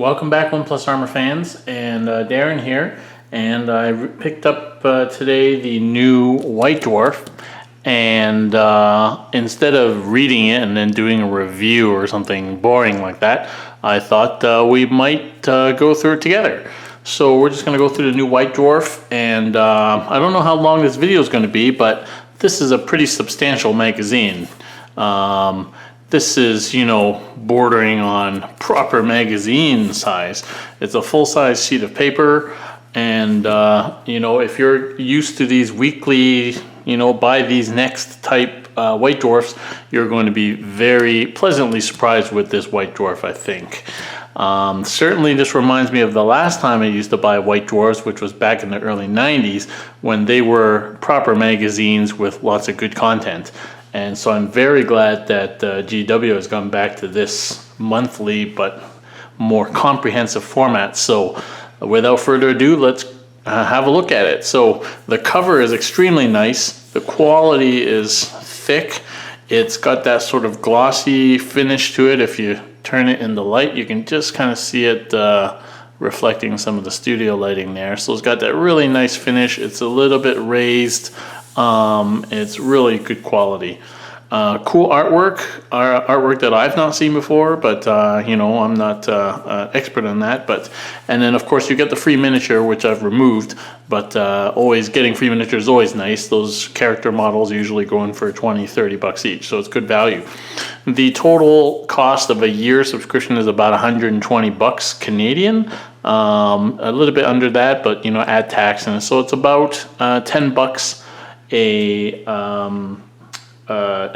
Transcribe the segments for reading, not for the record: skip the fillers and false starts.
Welcome back, One Plus Armor fans, and Darren here, and I picked up today the new White Dwarf, and instead of reading it and then doing a review or something boring like that, I thought we might go through it together. So we're just going to go through the new White Dwarf, and I don't know how long this video is going to be, but this is a pretty substantial magazine. This is, bordering on proper magazine size. It's a full-size sheet of paper, and, if you're used to these weekly, buy these next type White Dwarfs, you're going to be very pleasantly surprised with this White Dwarf, I think. Certainly this reminds me of the last time I used to buy White Dwarfs, which was back in the early 90s, when they were proper magazines with lots of good content. And so I'm very glad that GW has gone back to this monthly but more comprehensive format. So without further ado, let's have a look at it. So the cover is extremely nice. The quality is thick. It's got that sort of glossy finish to it. If you turn it in the light, you can just kind of see it reflecting some of the studio lighting there. So it's got that really nice finish. It's a little bit raised. It's really good quality. Cool artwork that I've not seen before, but I'm not expert on that. And then of course you get the free miniature, which I've removed, but always getting free miniature is always nice. Those character models usually going for 20-30 bucks each, so it's good value. The total cost of a year subscription is about 120 bucks Canadian. A little bit under that, but add tax, and so it's about 10 bucks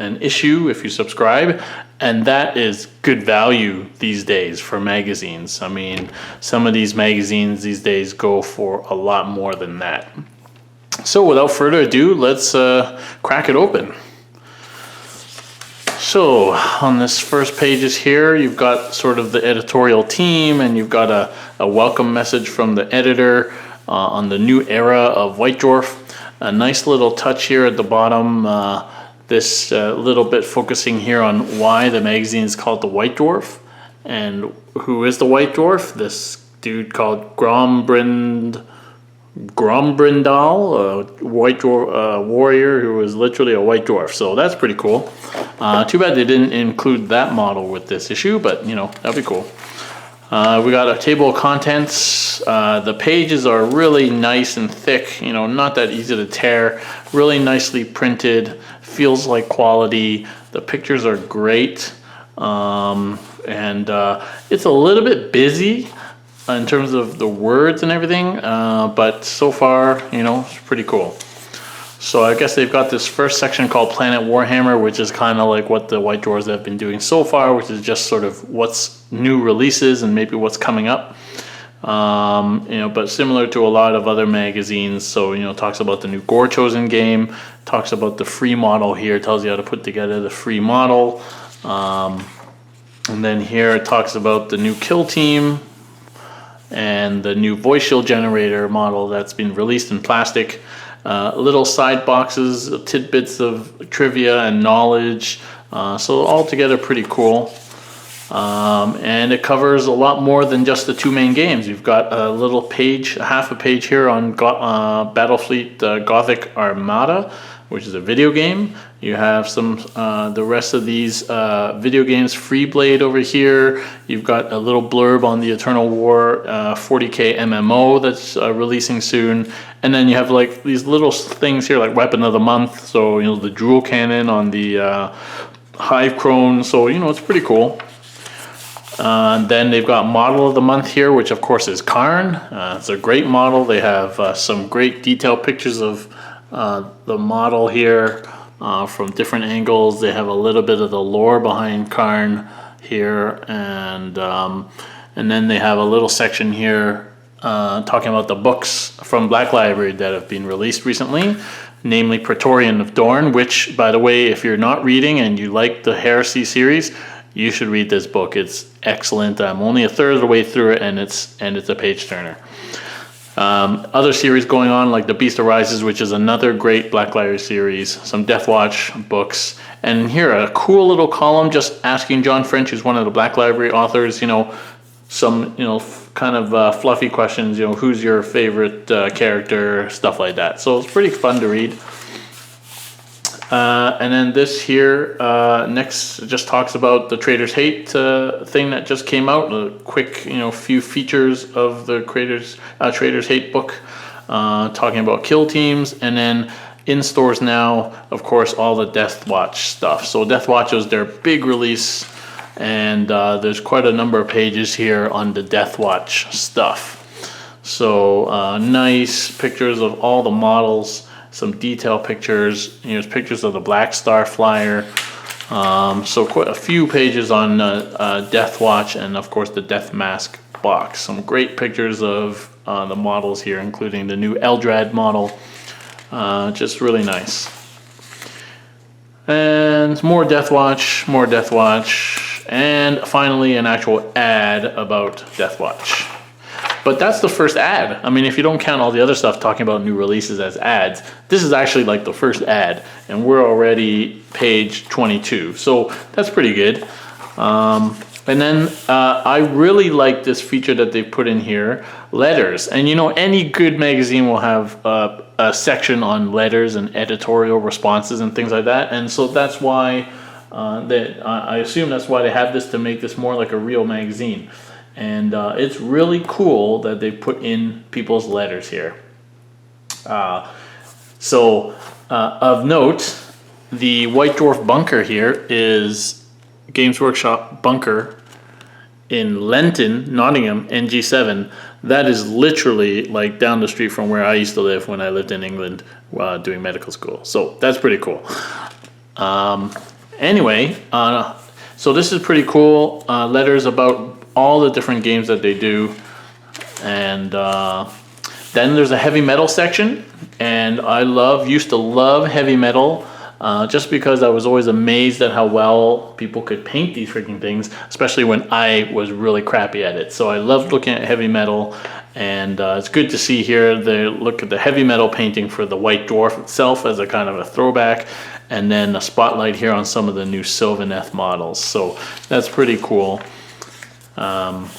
an issue if you subscribe, and that is good value these days for magazines. I mean, some of these magazines these days go for a lot more than that. So without further ado, let's crack it open. So on this first pages here, you've got sort of the editorial team, and you've got a welcome message from the editor on the new era of White Dwarf. A nice little touch here at the bottom, this little bit focusing here on why the magazine is called the White Dwarf. And who is the White Dwarf? This dude called Grombrindal, a White Dwarf warrior who was literally a White Dwarf. So that's pretty cool. Too bad they didn't include that model with this issue, but that'd be cool. We got a table of contents. The pages are really nice and thick, not that easy to tear. Really nicely printed, feels like quality. The pictures are great. And it's a little bit busy in terms of the words and everything, but so far, it's pretty cool. So I guess they've got this first section called Planet Warhammer, which is kind of like what the White Dwarves have been doing so far, which is just sort of what's new releases and maybe what's coming up. But similar to a lot of other magazines. So, talks about the new Gore Chosen game, talks about the free model here, tells you how to put together the free model. And then here it talks about the new kill team and the new voice shield generator model that's been released in plastic. Little side boxes, tidbits of trivia and knowledge. So altogether pretty cool. And it covers a lot more than just the two main games. You've got a little page, half a page here on Battlefleet Gothic Armada, which is a video game. You have some the rest of these video games. Freeblade over here. You've got a little blurb on the Eternal War 40k MMO that's releasing soon. And then you have like these little things here like Weapon of the Month. So the Jewel Cannon on the Hive Crone. So it's pretty cool. Then they've got Model of the Month here, which of course is Karn. It's a great model. They have some great detailed pictures of the model here from different angles. They have a little bit of the lore behind Karn here, and then they have a little section here talking about the books from Black Library that have been released recently, namely Praetorian of Dorn, which, by the way, if you're not reading and you like the Heresy series, you should read this book. It's excellent. I'm only a third of the way through it, and it's a page turner. Other series going on like The Beast Arises, which is another great Black Library series, some Death Watch books, and here a cool little column just asking John French, who's one of the Black Library authors, some, kind of fluffy questions, who's your favorite character, stuff like that. So it's pretty fun to read. And then this here next just talks about the Trader's Hate thing that just came out. A quick, few features of the Trader's Hate book, talking about kill teams, and then in stores now, of course, all the Death Watch stuff. So Death Watch was their big release, and there's quite a number of pages here on the Death Watch stuff. So nice pictures of all the models, some detail pictures. Here's pictures of the Black Star Flyer. So quite a few pages on Death Watch, and of course the Death Mask box. Some great pictures of the models here, including the new Eldrad model. Just really nice. And more Death Watch, and finally an actual ad about Death Watch. But that's the first ad. I mean, if you don't count all the other stuff talking about new releases as ads, this is actually like the first ad, and we're already page 22. So that's pretty good. And then I really like this feature that they put in here, letters. And any good magazine will have a section on letters and editorial responses and things like that. And so that's why I assume that's why they have this, to make this more like a real magazine. And it's really cool that they put in people's letters here. Of note, the White Dwarf bunker here is Games Workshop bunker in Lenton, Nottingham, NG7. That is literally like down the street from where I used to live when I lived in England doing medical school. So that's pretty cool. Anyway, so this is pretty cool. Letters about all the different games that they do. And then there's a heavy metal section, and I used to love heavy metal, just because I was always amazed at how well people could paint these freaking things, especially when I was really crappy at it. So I loved looking at heavy metal, and it's good to see here they look at the heavy metal painting for the White Dwarf itself as a kind of a throwback, and then a spotlight here on some of the new Sylvaneth models. So that's pretty cool. And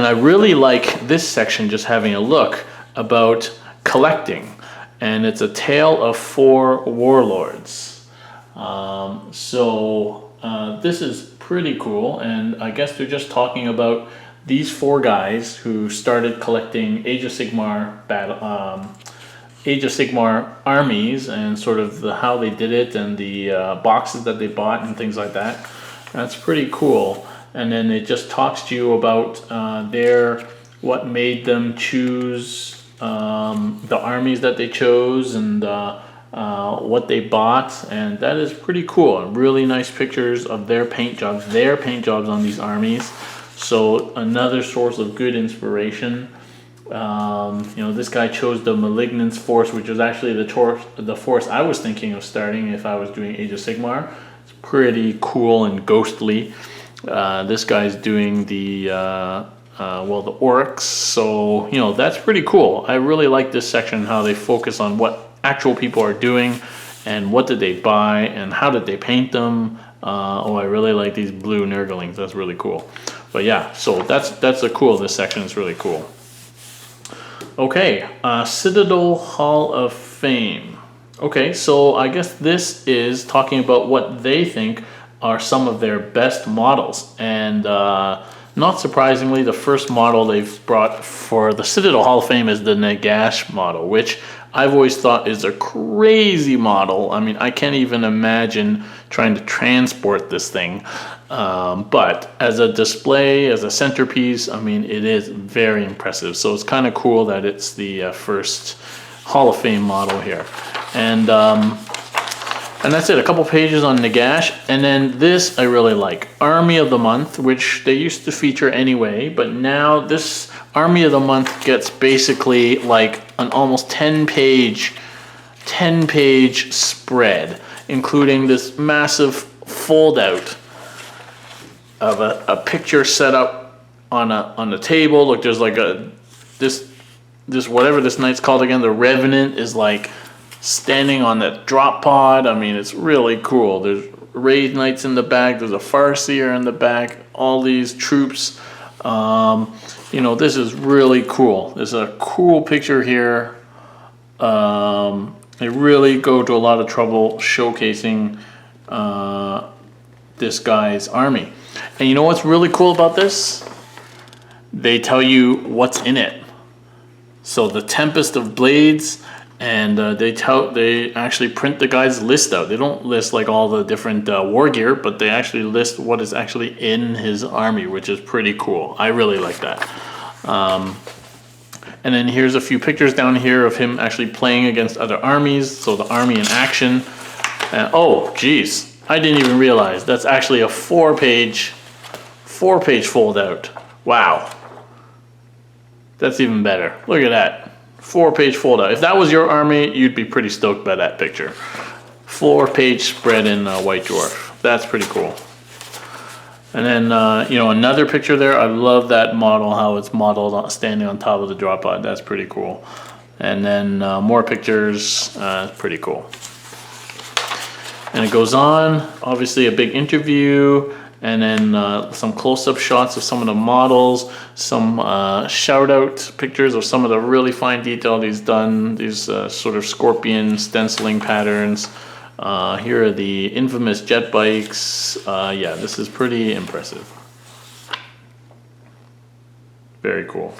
I really like this section, just having a look about collecting, and it's a tale of 4 warlords. This is pretty cool, and I guess they're just talking about these 4 guys who started collecting Age of Sigmar armies, and sort of how they did it, and the boxes that they bought and things like that. That's pretty cool. And then it just talks to you about what made them choose the armies that they chose, and what they bought, and that is pretty cool. Really nice pictures of their paint jobs on these armies. So another source of good inspiration. This guy chose the Malignance Force, which was actually the force I was thinking of starting if I was doing Age of Sigmar. It's pretty cool and ghostly. This guy's doing the orcs, so that's pretty cool. I really like this section, how they focus on what actual people are doing, and what did they buy, and how did they paint them. I really like these blue Nurglings. That's really cool. But yeah, so that's the cool. This section is really cool. Okay, Citadel Hall of Fame. Okay, so I guess this is talking about what they think are some of their best models, and not surprisingly, the first model they've brought for the Citadel Hall of Fame is the Nagash model, which I've always thought is a crazy model. I mean, I can't even imagine trying to transport this thing, but as a display, as a centerpiece, I mean, it is very impressive. So it's kind of cool that it's the first Hall of Fame model here. And that's it, a couple pages on Nagash. And then this I really like, Army of the Month, which they used to feature anyway, but now this Army of the Month gets basically like an almost 10-page spread, including this massive fold-out of a picture set up on a table. Look, there's like this whatever this knight's called again, the Revenant, is like standing on that drop pod. I mean, it's really cool. There's raid knights in the back, there's a Farseer in the back, all these troops. You know, this is really cool. There's a cool picture here. They really go to a lot of trouble showcasing this guy's army. And you know what's really cool about this? They tell you what's in it. So the Tempest of Blades, and they actually print the guy's list out. They don't list like all the different war gear, but they actually list what is actually in his army, which is pretty cool. I really like that. And then here's a few pictures down here of him actually playing against other armies. So the army in action. Oh, geez, I didn't even realize that's actually a four-page fold out. Wow. That's even better. Look at that. 4-page fold out. If that was your army, you'd be pretty stoked by that picture. 4-page spread in White Dwarf. That's pretty cool. And then, you know, another picture there. I love that model, how it's modeled standing on top of the drop pod. That's pretty cool. And then more pictures. Pretty cool. And it goes on. Obviously a big interview. And then some close-up shots of some of the models, some shout-out pictures of some of the really fine detail he's done, these sort of scorpion stenciling patterns. Here are the infamous jet bikes. Yeah, this is pretty impressive. Very cool.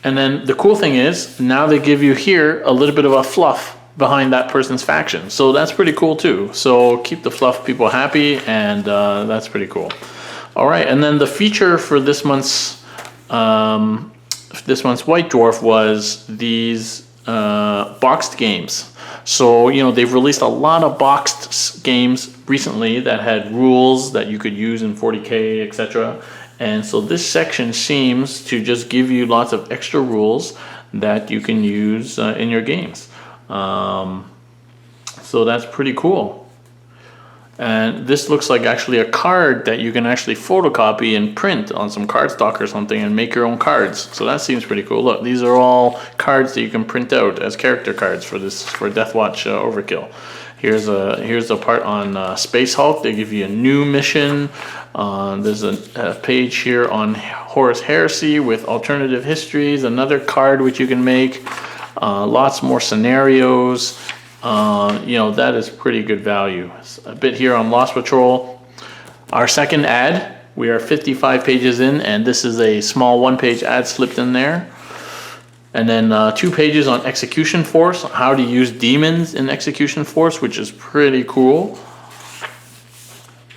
And then the cool thing is, now they give you here a little bit of a fluff behind that person's faction. So that's pretty cool too. So keep the fluff people happy, and that's pretty cool. All right, and then the feature for this month's White Dwarf was these boxed games. So, you know, they've released a lot of boxed games recently that had rules that you could use in 40k, etc. And so this section seems to just give you lots of extra rules that you can use in your games. So that's pretty cool. And this looks like actually a card that you can actually photocopy and print on some cardstock or something and make your own cards. So that seems pretty cool. Look, these are all cards that you can print out as character cards for Deathwatch Overkill. Here's a part on Space Hulk. They give you a new mission. There's a page here on Horus Heresy with alternative histories. Another card which you can make. Lots more scenarios. You know, that is pretty good value. A bit here on Lost Patrol. Our second ad, we are 55 pages in, and this is a small one-page ad slipped in there. And then 2 pages on Execution Force, how to use demons in Execution Force, which is pretty cool.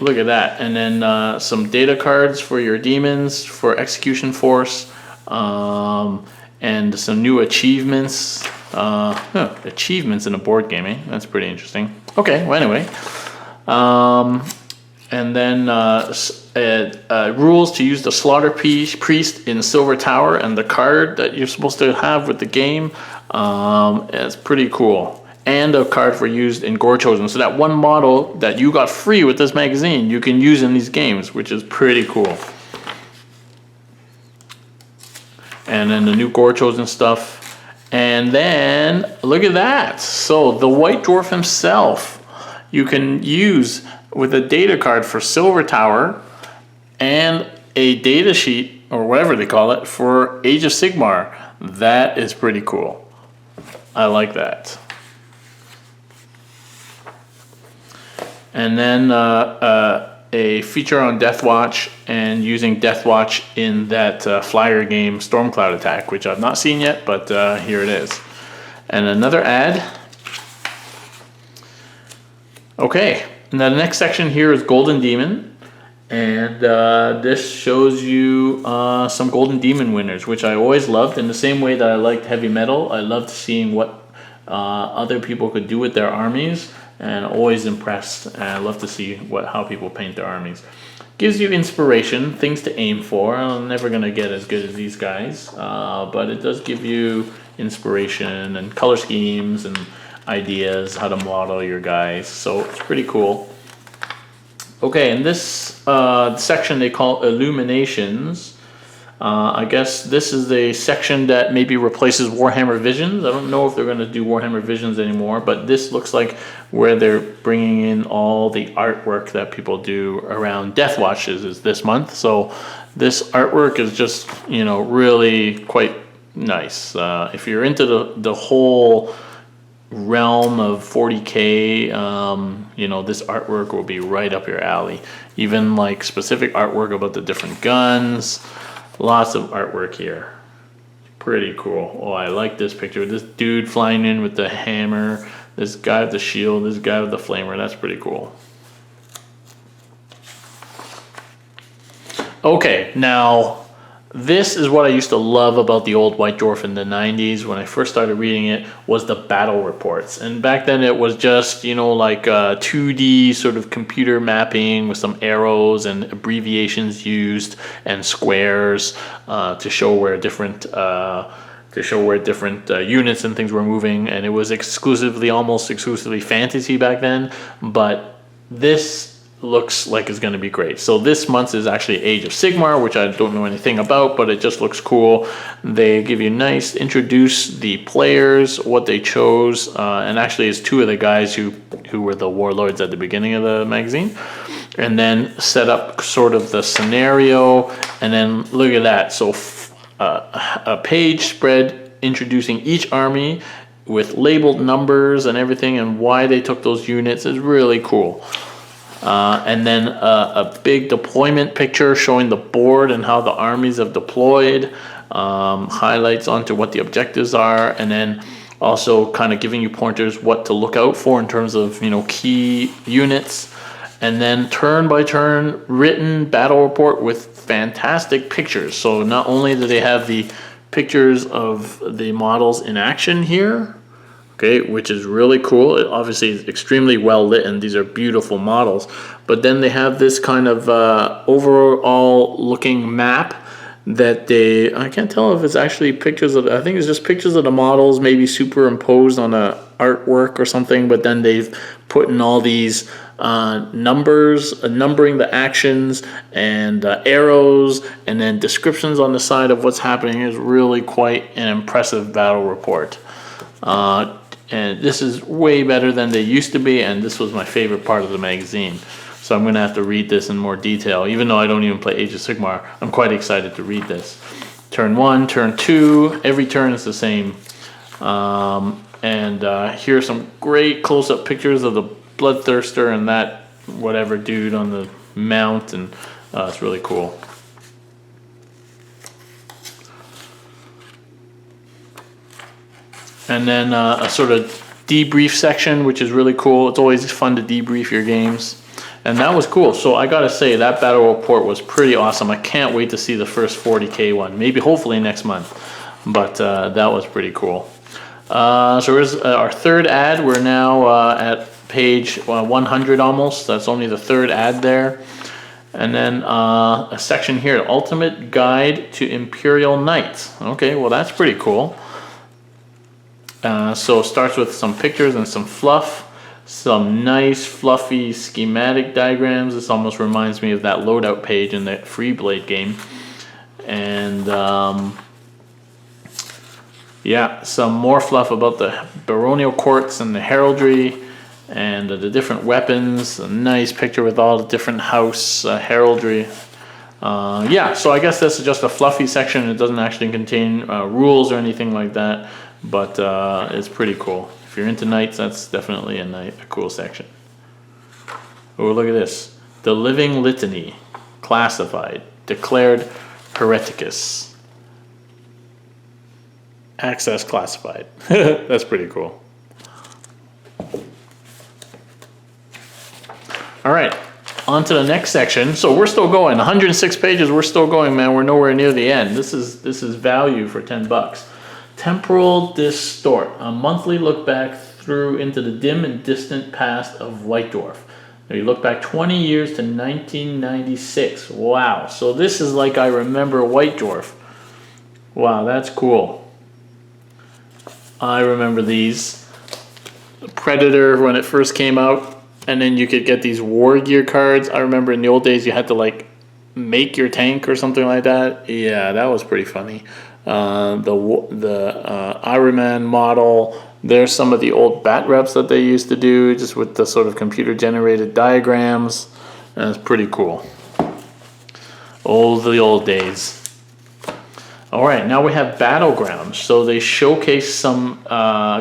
Look at that. And then some data cards for your demons for Execution Force. And some new achievements. Achievements in a board game, eh? That's pretty interesting. Okay, well anyway. And then rules to use the Slaughter Priest in Silver Tower, and the card that you're supposed to have with the game. It's pretty cool. And a card for used in Gore Chosen. So that one model that you got free with this magazine, you can use in these games, which is pretty cool. And then the new Gore Chosen stuff. And then, look at that. So the White Dwarf himself, you can use with a data card for Silver Tower and a data sheet, or whatever they call it, for Age of Sigmar. That is pretty cool. I like that. And then a feature on Deathwatch and using Deathwatch in that flyer game Stormcloud Attack, which I've not seen yet, but here it is. And another ad. Okay, now the next section here is Golden Demon, and this shows you some Golden Demon winners, which I always loved. In the same way that I liked Heavy Metal, I loved seeing what other people could do with their armies. And always impressed, and I love to see how people paint their armies. Gives you inspiration, things to aim for. I'm never going to get as good as these guys, but it does give you inspiration and color schemes and ideas, how to model your guys. So it's pretty cool. Okay, in this section they call Illuminations. I guess this is a section that maybe replaces Warhammer Visions. I don't know if they're going to do Warhammer Visions anymore, but this looks like where they're bringing in all the artwork that people do around Deathwatches is this month. So This artwork is just, you know, really quite nice. If you're into the whole realm of 40k, you know, this artwork will be right up your alley. Even like specific artwork about the different guns. Lots of artwork here. Pretty cool. Oh, I like this picture. This dude flying in with the hammer. This guy with the shield. This guy with the flamer. That's pretty cool. Okay, now this is what I used to love about the old White Dwarf in the 90s when I first started reading it, was the battle reports. And back then it was just, you know, like 2D sort of computer mapping with some arrows and abbreviations used and squares to show where different units and things were moving. And it was almost exclusively fantasy back then, but this looks like it's going to be great. So this month is actually Age of Sigmar, which I don't know anything about, but it just looks cool. They give you introduce the players, what they chose, and actually it's two of the guys who were the warlords at the beginning of the magazine, and then set up sort of the scenario, and then look at that. So a page spread introducing each army with labeled numbers and everything and why they took those units is really cool. And then a big deployment picture showing the board and how the armies have deployed, highlights onto what the objectives are, and then also kind of giving you pointers what to look out for in terms of, you know, key units, and then turn by turn written battle report with fantastic pictures. So not only do they have the pictures of the models in action here, okay, which is really cool. It obviously is extremely well lit, and these are beautiful models. But then they have this kind of overall looking map that I can't tell if it's actually pictures of, I think it's just pictures of the models, maybe superimposed on a artwork or something, but then they've put in all these numbers, numbering the actions and arrows, and then descriptions on the side of what's happening. Is really quite an impressive battle report. And this is way better than they used to be, and this was my favorite part of the magazine. So I'm going to have to read this in more detail. Even though I don't even play Age of Sigmar, I'm quite excited to read this. Turn 1, turn 2, every turn is the same. Here's some great close-up pictures of the Bloodthirster and that whatever dude on the mount, and it's really cool. And then a sort of debrief section, which is really cool. It's always fun to debrief your games. And that was cool. So I gotta say, that battle report was pretty awesome. I can't wait to see the first 40k one. Maybe, hopefully next month. But that was pretty cool. So here's our third ad. We're now at page 100 almost. That's only the third ad there. And then a section here, Ultimate Guide to Imperial Knights. Okay, well that's pretty cool. So it starts with some pictures and some fluff, some nice fluffy schematic diagrams. This almost reminds me of that loadout page in the Freeblade game. And yeah, some more fluff about the baronial courts and the heraldry and the different weapons. A nice picture with all the different house heraldry. Yeah, so I guess this is just a fluffy section. It doesn't actually contain rules or anything like that. But it's pretty cool. If you're into knights, that's definitely a cool section. Oh, look at this. The Living Litany, classified, declared hereticus. Access classified. That's pretty cool. All right, on to the next section. So we're still going. 106 pages, we're still going, man. We're nowhere near the end. This is value for $10. Temporal Distort, a monthly look back through into the dim and distant past of White Dwarf. Now you look back 20 years to 1996. Wow, so this is like I remember White Dwarf. Wow, that's cool. I remember these. Predator when it first came out, and then you could get these war gear cards. I remember in the old days you had to like make your tank or something like that. Yeah, that was pretty funny. The Iron Man model. There's some of the old bat reps that they used to do, just with the sort of computer generated diagrams. And it's pretty cool. Oh, the old days. All right, now we have Battlegrounds. So they showcase some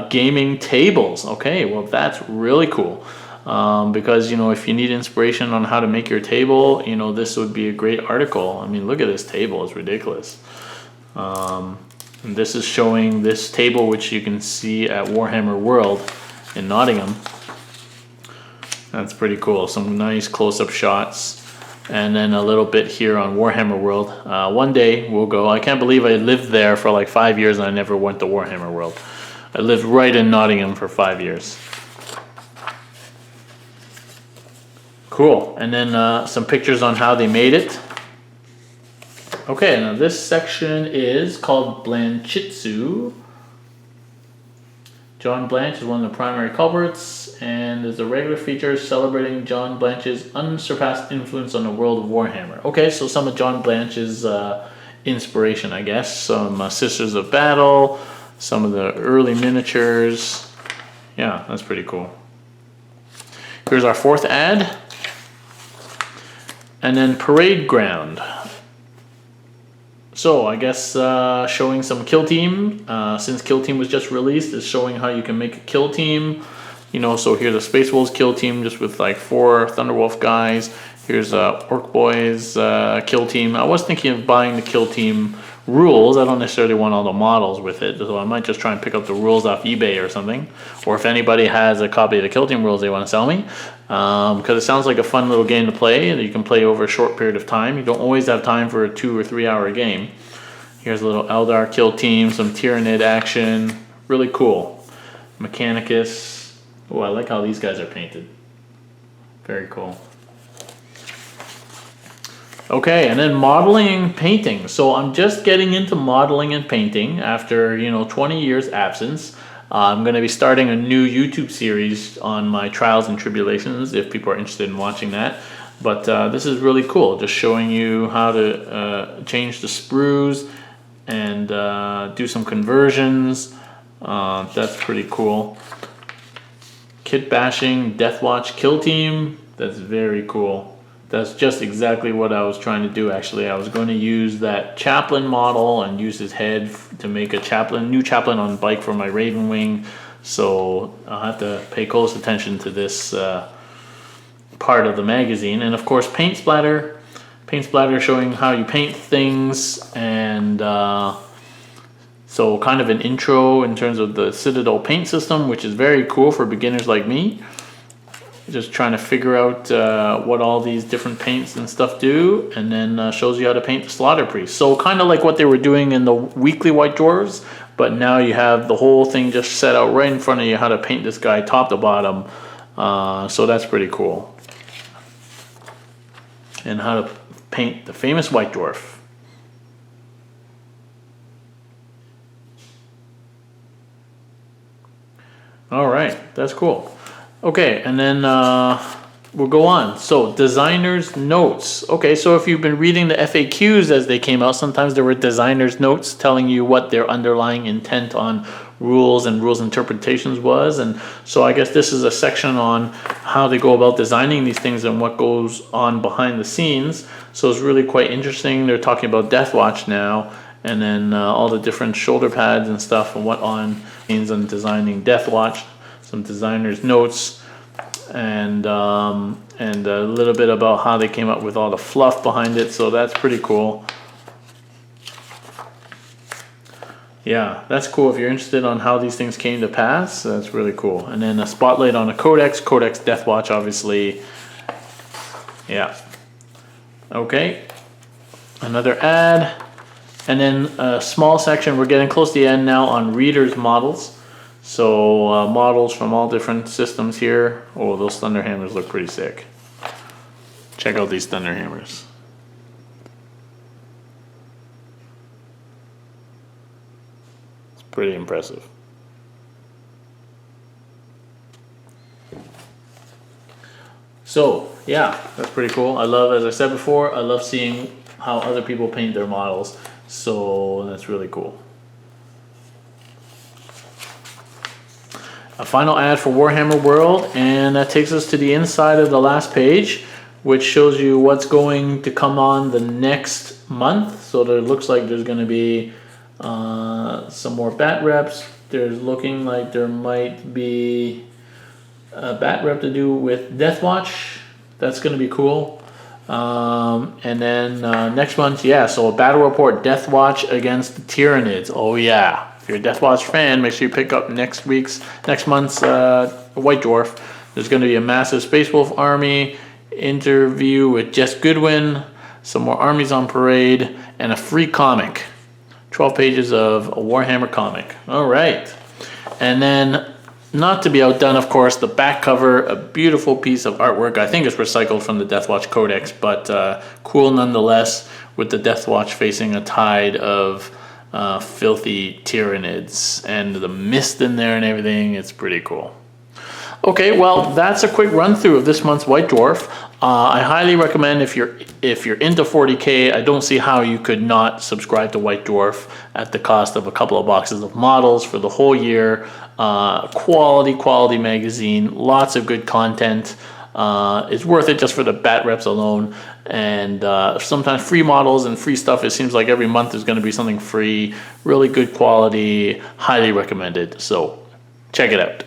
gaming tables. Okay, well that's really cool. Because, you know, if you need inspiration on how to make your table, you know, this would be a great article. I mean, look at this table, it's ridiculous. And this is showing this table, which you can see at Warhammer World in Nottingham. That's pretty cool. Some nice close-up shots. And then a little bit here on Warhammer World. One day we'll go. I can't believe I lived there for like 5 years and I never went to Warhammer World. I lived right in Nottingham for 5 years. Cool. And then some pictures on how they made it. Okay, now this section is called Blanchitsu. John Blanche is one of the primary culprits, and there's a regular feature celebrating John Blanche's unsurpassed influence on the world of Warhammer. Okay, so some of John Blanche's inspiration, I guess. Some Sisters of Battle, some of the early miniatures. Yeah, that's pretty cool. Here's our fourth ad. And then Parade Ground. So I guess showing some kill team, since kill team was just released, is showing how you can make a kill team. You know, so here's a Space Wolves kill team just with like 4 Thunderwolf guys. Here's Orc Boys kill team. I was thinking of buying the kill team rules. I don't necessarily want all the models with it, so I might just try and pick up the rules off eBay or something. Or if anybody has a copy of the kill team rules they want to sell me. Because it sounds like a fun little game to play that you can play over a short period of time. You don't always have time for a 2 or 3 hour game. Here's a little Eldar kill team, some Tyranid action. Really cool. Mechanicus. Oh, I like how these guys are painted. Very cool. Okay, and then modeling and painting. So I'm just getting into modeling and painting after, you know, 20 years absence. I'm going to be starting a new YouTube series on my trials and tribulations if people are interested in watching that. But this is really cool, just showing you how to change the sprues and do some conversions. That's pretty cool. Kit bashing, Deathwatch kill team. That's very cool. That's just exactly what I was trying to do, actually. I was going to use that chaplain model and use his head to make a chaplain, new chaplain on bike for my Raven Wing. So I'll have to pay close attention to this part of the magazine. And of course, paint splatter. Paint splatter showing how you paint things, and so kind of an intro in terms of the Citadel paint system, which is very cool for beginners like me. Just trying to figure out what all these different paints and stuff do, and then shows you how to paint the Slaughter Priest. So kind of like what they were doing in the weekly White Dwarves, but now you have the whole thing just set out right in front of you how to paint this guy top to bottom. So that's pretty cool. And how to paint the famous White Dwarf. All right, that's cool. Okay, and then we'll go on. So, designer's notes. Okay, so if you've been reading the FAQs as they came out, sometimes there were designer's notes telling you what their underlying intent on rules and rules interpretations was. And so I guess this is a section on how they go about designing these things and what goes on behind the scenes. So it's really quite interesting. They're talking about Deathwatch now, and then all the different shoulder pads and stuff and what on means on designing Deathwatch. Some designer's notes, and a little bit about how they came up with all the fluff behind it. So that's pretty cool. Yeah, that's cool. If you're interested on how these things came to pass, that's really cool. And then a spotlight on a Codex Deathwatch, obviously. Yeah. Okay. Another ad, and then a small section. We're getting close to the end now on readers models. So models from all different systems here. Oh, those Thunder Hammers look pretty sick. Check out these Thunder Hammers. It's pretty impressive. So yeah, that's pretty cool. I love, as I said before, I love seeing how other people paint their models. So that's really cool. A final ad for Warhammer World, and that takes us to the inside of the last page, which shows you what's going to come on the next month. So there looks like there's going to be some more bat reps. There's looking like there might be a bat rep to do with Death Watch. That's going to be cool. And then next month, yeah, so a battle report, Death Watch against the Tyranids. Oh yeah, if you're a Death Watch fan, make sure you pick up next month's White Dwarf. There's going to be a massive Space Wolf army, interview with Jess Goodwin, some more armies on parade, and a free comic. 12 pages of a Warhammer comic. All right. And then, not to be outdone, of course, the back cover, a beautiful piece of artwork. I think it's recycled from the Death Watch Codex, but cool nonetheless, with the Death Watch facing a tide of filthy Tyranids and the mist in there and everything. It's pretty cool. Okay, well, that's a quick run through of this month's White Dwarf. I highly recommend if you're into 40k, I don't see how you could not subscribe to White Dwarf at the cost of a couple of boxes of models for the whole year. Quality magazine, lots of good content. It's worth it just for the bat reps alone, and sometimes free models and free stuff. It seems like every month there's going to be something free. Really good quality, highly recommended. So check it out.